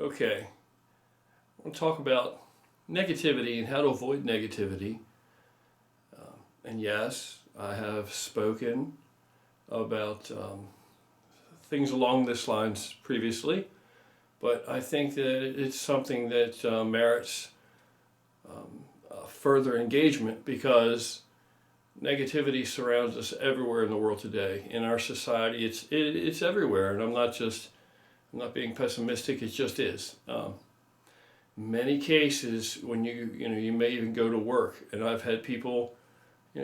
Okay, I want to talk about negativity and how to avoid negativity. And yes, I have spoken about things along this lines previously, but I think that it's something that merits further engagement because negativity surrounds us everywhere in the world today. In our society, it's everywhere, and I'm not being pessimistic. It just is. Many cases when you may even go to work, and I've had people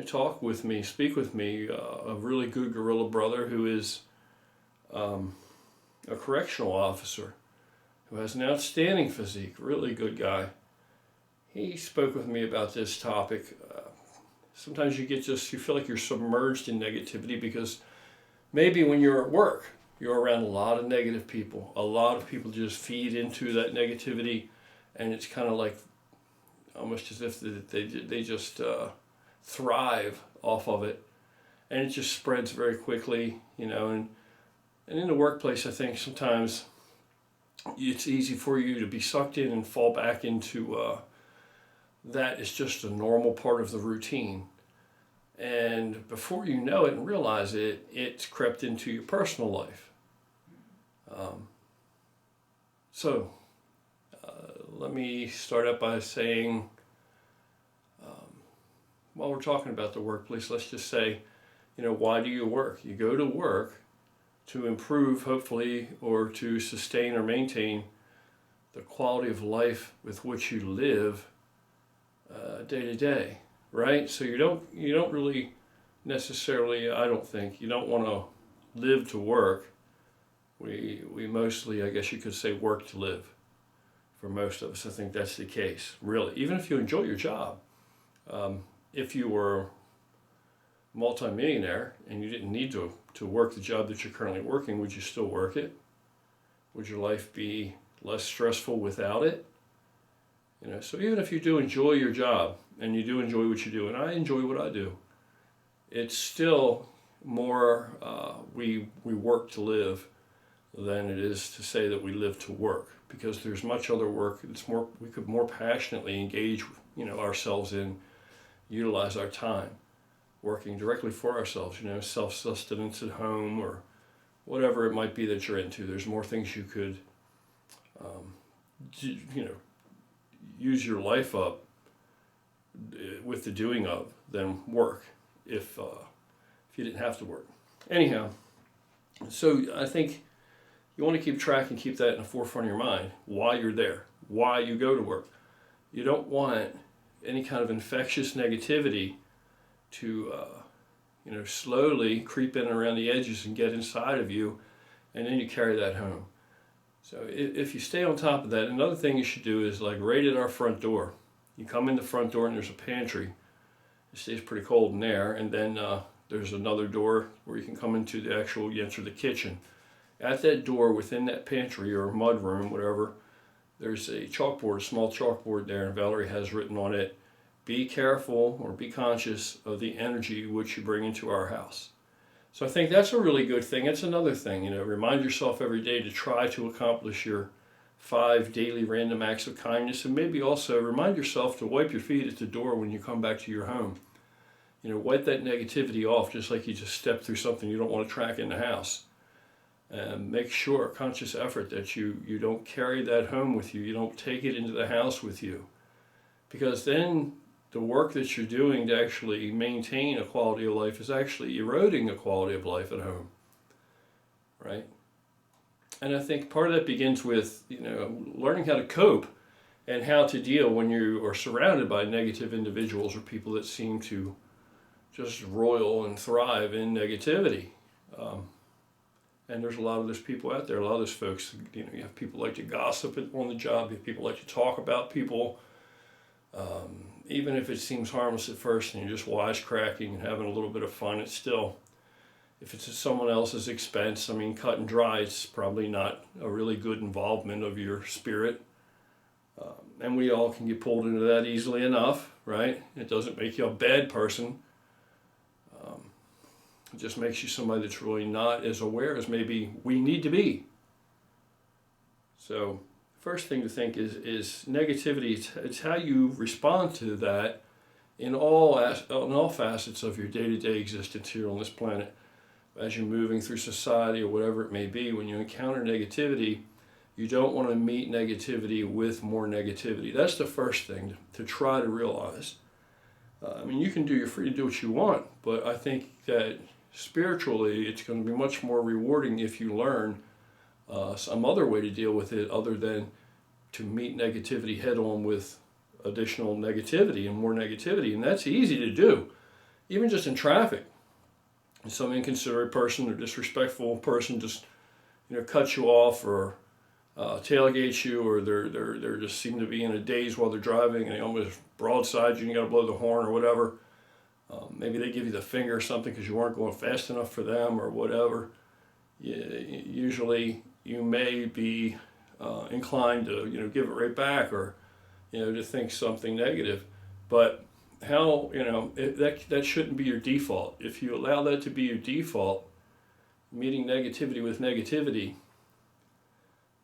talk with me, speak with me. A really good guerrilla brother who is a correctional officer who has an outstanding physique, really good guy. He spoke with me about this topic. Sometimes you feel like you're submerged in negativity because maybe when you're at work, you're around a lot of negative people. A lot of people just feed into that negativity, and it's kind of like almost as if they just thrive off of it, and it just spreads very quickly, And in the workplace, I think sometimes it's easy for you to be sucked in and fall back into that is just a normal part of the routine. And before you know it and realize it, it's crept into your personal life. So let me start out by saying, while we're talking about the workplace, let's just say, why do you work? You go to work to improve, hopefully, or to sustain or maintain the quality of life with which you live day to day, right? So you don't really necessarily, I don't think, you don't want to live to work. We mostly, I guess you could say, work to live. For most of us, I think that's the case, really. Even if you enjoy your job. If you were a multimillionaire and you didn't need to work the job that you're currently working, would you still work it? Would your life be less stressful without it? So even if you do enjoy your job and you do enjoy what you do, and I enjoy what I do, it's still more we work to live than it is to say that we live to work, because there's much other work that's more we could more passionately engage ourselves in, utilize our time working directly for ourselves, self-sustenance at home or whatever it might be that you're into. There's more things you could use your life up with the doing of than work if you didn't have to work. Anyhow, so I think you want to keep track and keep that in the forefront of your mind, why you're there, why you go to work. You don't want any kind of infectious negativity to slowly creep in around the edges and get inside of you, and then you carry that home. So if you stay on top of that, another thing you should do is like right at our front door. You come in the front door and there's a pantry. It stays pretty cold in there, and then there's another door where you can come into you enter the kitchen. At that door, within that pantry or mud room, whatever, there's a chalkboard, a small chalkboard there, and Valerie has written on it, be careful or be conscious of the energy which you bring into our house. So I think that's a really good thing. It's another thing, remind yourself every day to try to accomplish your 5 daily random acts of kindness, and maybe also remind yourself to wipe your feet at the door when you come back to your home. Wipe that negativity off just like you just stepped through something you don't want to track in the house. And make sure, conscious effort, that you don't carry that home with you. You don't take it into the house with you. Because then the work that you're doing to actually maintain a quality of life is actually eroding the quality of life at home, right? And I think part of that begins with, learning how to cope and how to deal when you are surrounded by negative individuals or people that seem to just roil and thrive in negativity. And there's a lot of those people out there, a lot of those folks, you have people like to gossip on the job, you have people like to talk about people, even if it seems harmless at first and you're just wisecracking and having a little bit of fun, it's still, if it's at someone else's expense, cut and dry, it's probably not a really good involvement of your spirit. And we all can get pulled into that easily enough, right? It doesn't make you a bad person. It just makes you somebody that's really not as aware as maybe we need to be. So first thing to think is negativity. It's how you respond to that in all facets of your day-to-day existence here on this planet. As you're moving through society or whatever it may be, when you encounter negativity, you don't want to meet negativity with more negativity. That's the first thing to try to realize. I mean, you're free to do what you want, but I think that spiritually it's going to be much more rewarding if you learn some other way to deal with it other than to meet negativity head on with additional negativity and more negativity. And that's easy to do, even just in traffic. Some inconsiderate person or disrespectful person just cuts you off or tailgates you, or they're just seem to be in a daze while they're driving and they almost broadside you and you got to blow the horn or whatever. Maybe they give you the finger or something because you weren't going fast enough for them or whatever. Usually you may be inclined to give it right back, or to think something negative. But how that shouldn't be your default. If you allow that to be your default, meeting negativity with negativity,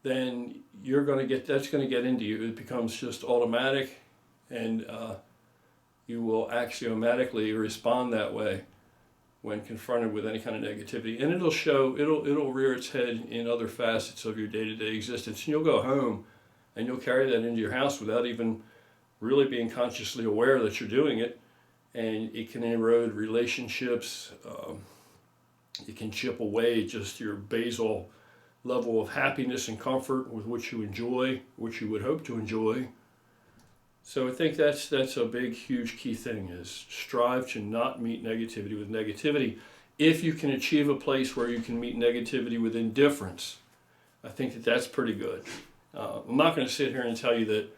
then that's going to get into you. It becomes just automatic, and you will axiomatically respond that way when confronted with any kind of negativity. And it'll rear its head in other facets of your day-to-day existence. And you'll go home and you'll carry that into your house without even really being consciously aware that you're doing it. And it can erode relationships. It can chip away just your basal level of happiness and comfort with which you enjoy, which you would hope to enjoy. So I think that's a big, huge key thing, is strive to not meet negativity with negativity. If you can achieve a place where you can meet negativity with indifference, I think that's pretty good. I'm not going to sit here and tell you that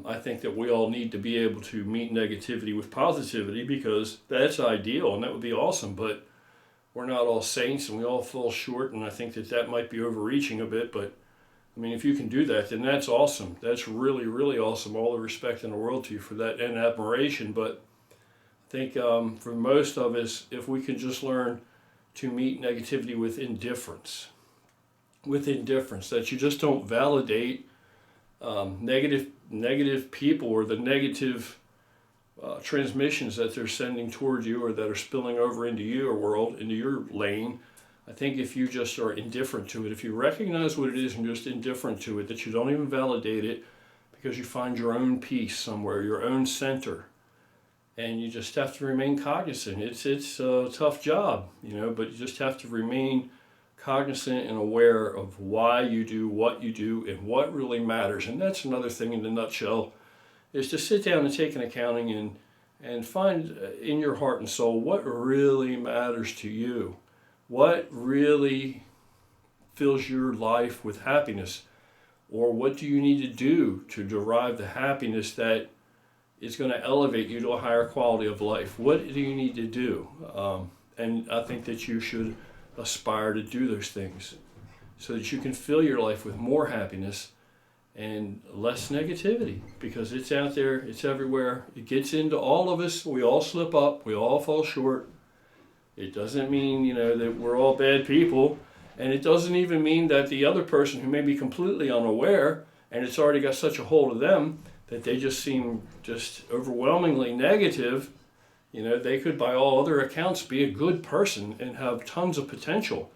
I think that we all need to be able to meet negativity with positivity, because that's ideal and that would be awesome, but we're not all saints and we all fall short, and I think that might be overreaching a bit, but I mean, if you can do that, then that's awesome. That's really, really awesome. All the respect in the world to you for that and admiration. But I think for most of us, if we can just learn to meet negativity with indifference, that you just don't validate negative people or the negative transmissions that they're sending toward you or that are spilling over into your world, into your lane. I think if you just are indifferent to it, if you recognize what it is and just indifferent to it, that you don't even validate it because you find your own peace somewhere, your own center, and you just have to remain cognizant. It's a tough job, but you just have to remain cognizant and aware of why you do what you do and what really matters. And that's another thing in a nutshell, is to sit down and take an accounting and find in your heart and soul what really matters to you. What really fills your life with happiness? Or what do you need to do to derive the happiness that is going to elevate you to a higher quality of life? What do you need to do? And I think that you should aspire to do those things so that you can fill your life with more happiness and less negativity, because it's out there, it's everywhere. It gets into all of us. We all slip up. We all fall short. It doesn't mean, that we're all bad people. And it doesn't even mean that the other person who may be completely unaware and it's already got such a hold of them that they just seem just overwhelmingly negative, they could by all other accounts be a good person and have tons of potential.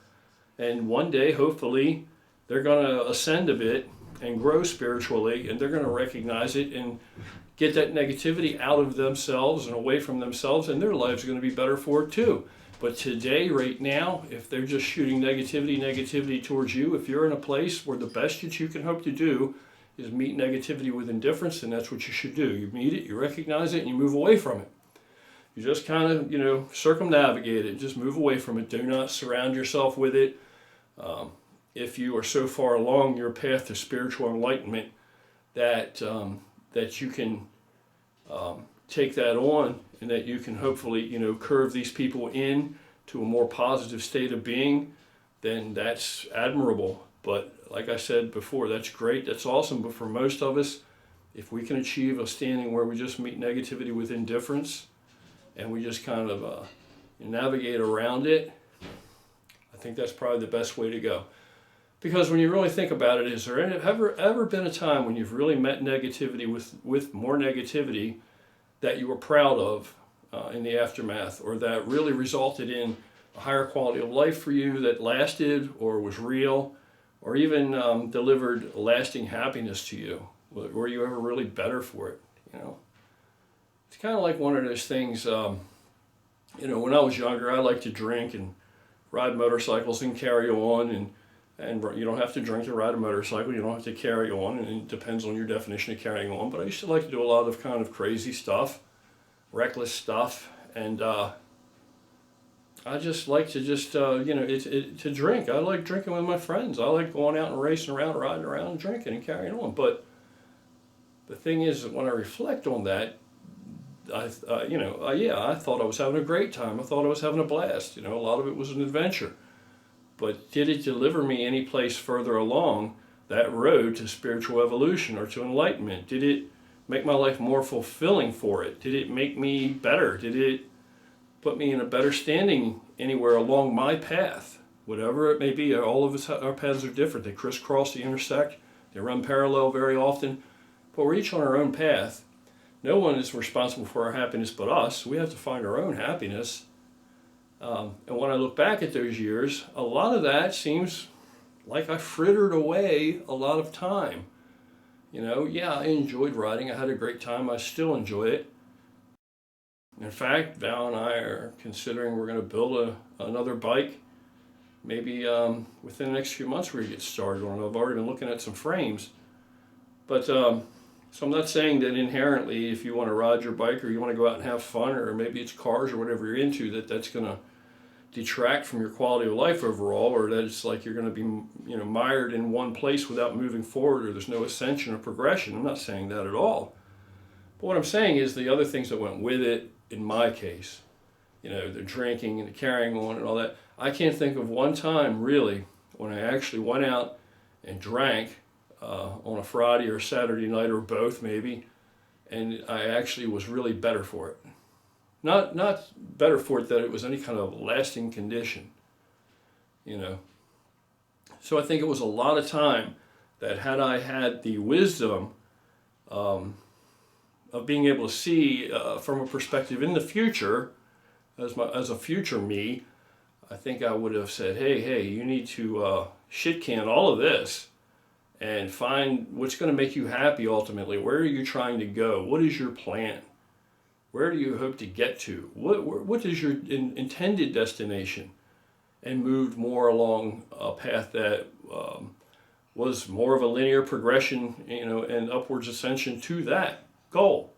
And one day, hopefully, they're going to ascend a bit and grow spiritually, and they're going to recognize it and get that negativity out of themselves and away from themselves, and their lives are going to be better for it too. But today, right now, if they're just shooting negativity towards you, if you're in a place where the best that you can hope to do is meet negativity with indifference, then that's what you should do. You meet it, you recognize it, and you move away from it. You just kind of, circumnavigate it. Just move away from it. Do not surround yourself with it. If you are so far along your path to spiritual enlightenment that you can take that on, and that you can hopefully, curve these people in to a more positive state of being, then that's admirable. But like I said before, that's great, that's awesome. But for most of us, if we can achieve a standing where we just meet negativity with indifference and we just kind of navigate around it, I think that's probably the best way to go. Because when you really think about it, is there ever been a time when you've really met negativity with more negativity that you were proud of in the aftermath, or that really resulted in a higher quality of life for you that lasted or was real, or even delivered lasting happiness to you? Were you ever really better for it? It's kind of like one of those things. When I was younger, I liked to drink and ride motorcycles and carry on, and you don't have to drink to ride a motorcycle. You don't have to carry on, and it depends on your definition of carrying on. But I used to like to do a lot of kind of crazy stuff, reckless stuff, and I just like to to drink. I like drinking with my friends. I like going out and racing around, riding around, and drinking and carrying on. But the thing is that when I reflect on that, I thought I was having a great time. I thought I was having a blast. A lot of it was an adventure. But did it deliver me any place further along that road to spiritual evolution or to enlightenment? Did it make my life more fulfilling for it? Did it make me better? Did it put me in a better standing anywhere along my path? Whatever it may be, all of us, our paths are different. They crisscross, they intersect, they run parallel very often. But we're each on our own path. No one is responsible for our happiness but us. We have to find our own happiness. And when I look back at those years, a lot of that seems like I frittered away a lot of time. I enjoyed riding. I had a great time. I still enjoy it. In fact, Val and I are considering we're going to build another bike. Maybe within the next few months we're going to get started on it. I've already been looking at some frames. But so I'm not saying that inherently if you want to ride your bike or you want to go out and have fun, or maybe it's cars or whatever you're into, that's going to detract from your quality of life overall, or that it's like you're going to be mired in one place without moving forward, or there's no ascension or progression. I'm not saying that at all. But what I'm saying is the other things that went with it, in my case, the drinking and the carrying on and all that, I can't think of one time really when I actually went out and drank on a Friday or Saturday night, or both maybe, and I actually was really better for it. Not better for it that it was any kind of lasting condition, So I think it was a lot of time that had I had the wisdom of being able to see from a perspective in the future, as a future me, I think I would have said, hey, you need to shit can all of this and find what's going to make you happy ultimately. Where are you trying to go? What is your plan? Where do you hope to get to? What is your intended destination? And moved more along a path that was more of a linear progression, and upwards ascension to that goal.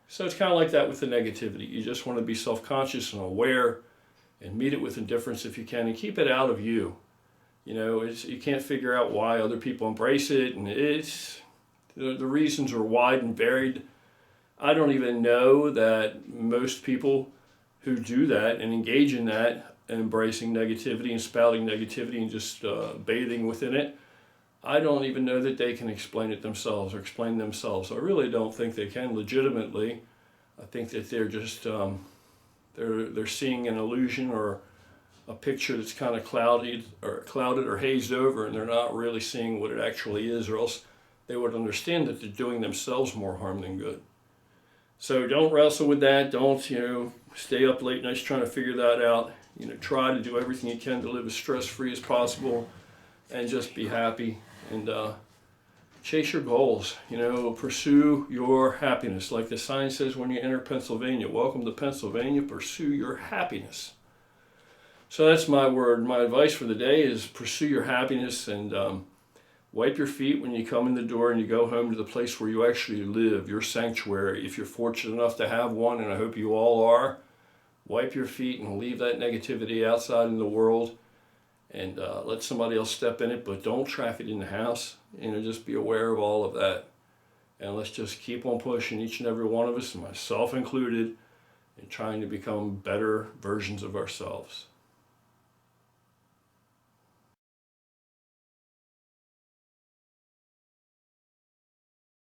So it's kind of like that with the negativity. You just want to be self-conscious and aware and meet it with indifference if you can, and keep it out of you. You can't figure out why other people embrace it, and the reasons are wide and varied. I don't even know that most people who do that and engage in that, embracing negativity and spouting negativity and just bathing within it, I don't even know that they can explain it themselves or explain themselves. I really don't think they can legitimately. I think that they're just they're seeing an illusion or a picture that's kind of clouded or hazed over, and they're not really seeing what it actually is, or else they would understand that they're doing themselves more harm than good. So don't wrestle with that. Don't stay up late nights trying to figure that out. Try to do everything you can to live as stress-free as possible, and just be happy and chase your goals. Pursue your happiness. Like the sign says when you enter Pennsylvania, welcome to Pennsylvania, pursue your happiness. So that's my word. My advice for the day is pursue your happiness, and wipe your feet when you come in the door and you go home to the place where you actually live, your sanctuary. If you're fortunate enough to have one, and I hope you all are, wipe your feet and leave that negativity outside in the world, and let somebody else step in it, but don't trap it in the house. Just be aware of all of that. And let's just keep on pushing, each and every one of us, myself included, and trying to become better versions of ourselves.